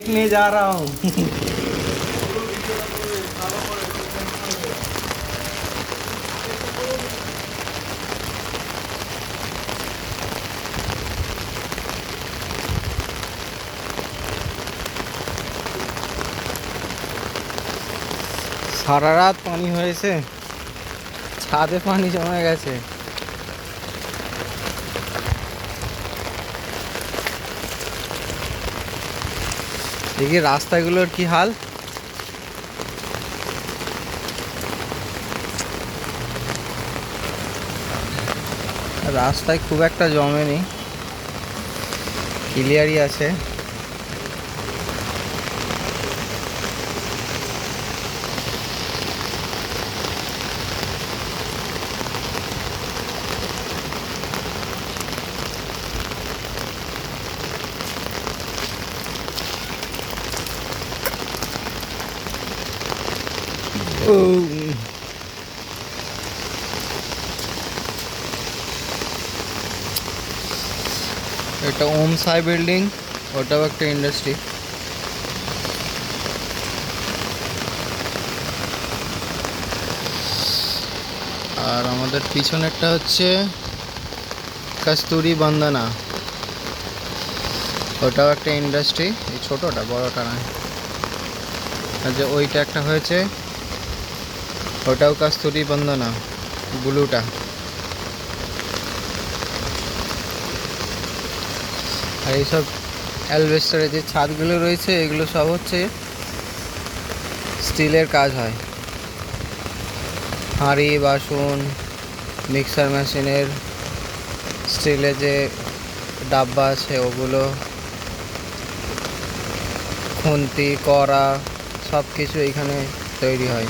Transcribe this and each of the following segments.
देखने जा रहा हूँ। সারা রাত পানি হয়েছে, ছাদে পানি জমে গেছে। দেখি রাস্তাগুলোর কি হাল। রাস্তায় খুব একটা জমেনি, ক্লিয়ারই আছে। এটা ওম সাই বিল্ডিং, ওটাও একটা ইন্ডাস্ট্রি। আর আমাদের পিছনেরটা হচ্ছে কস্তুরী বন্দনা, ওটাও একটা ইন্ডাস্ট্রি। এই ছোটোটা, বড়টা নয়। আর যে ওইটা একটা হয়েছে, ওটাও কস্তুরী বন্দনা, ব্লুটা। আর এইসব অ্যালবেস্টারের যে ছাদগুলো রয়েছে, এগুলো সব হচ্ছে স্টিলের কাজ হয়। হাঁড়ি বাসন, মিক্সার মেশিনের স্টিলের যে ডাব্বা আছে ওগুলো, খুন্তি কড়া, সব কিছু এখানে তৈরি হয়।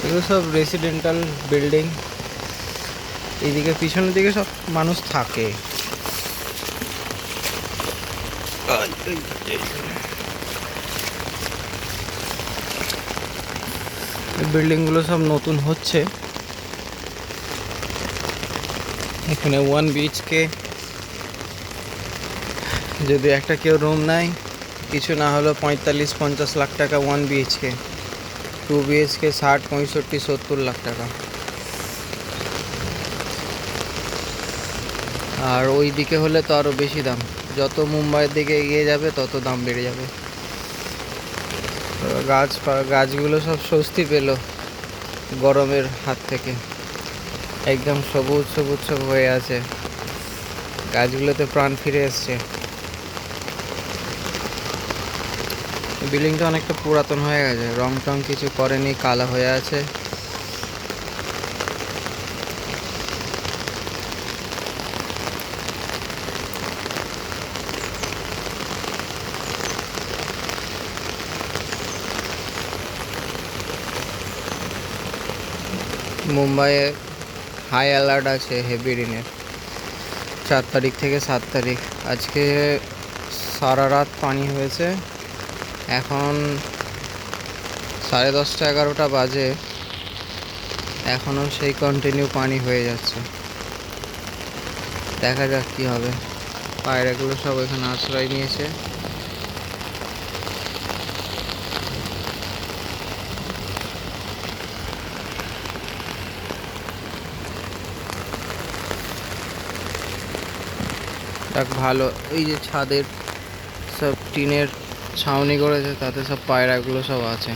এগুলো সব রেসিডেন্টাল বিল্ডিং। এইদিকে পিছনের দিকে সব মানুষ থাকে। বিল্ডিংগুলো সব নতুন হচ্ছে। এখানে 1 BHK যদি একটা কেউ রুম নেয়, কিছু না হলেও 45-50 লাখ টাকা 1 BHK। 2 BHK 60-65-70 লাখ টাকা। আর ওই দিকে হলে তো আরও বেশি দাম। যত মুম্বাইয়ের দিকে এগিয়ে যাবে তত দাম বেড়ে যাবে। গাছগুলো সব স্বস্তি পেল গরমের হাত থেকে। একদম সবুজ সবুজ সব হয়ে আছে, গাছগুলোতে প্রাণ ফিরে এসছে। বিল্ডিংটা অনেকটা পুরাতন হয়ে গেছে, রং টং কিছু করেনি, কালো হয়ে আছে। মুম্বাইয়ে হাই অ্যালার্ট আছে হেভি রেনের, 4 তারিখ থেকে 7 তারিখ। আজকে সারা রাত পানি হয়েছে। এখন 10:30-11টা বাজে, এখনও সেই কন্টিনিউ পানি হয়ে যাচ্ছে। দেখা যাক কী হবে। পায়রাগুলো সব এখানে আশ্রয় নিয়েছে। যাক ভালো, এই যে ছাদের সব টিনের ছাউনি করেছে, তাতে সব পায়রাগুলো সব আছে।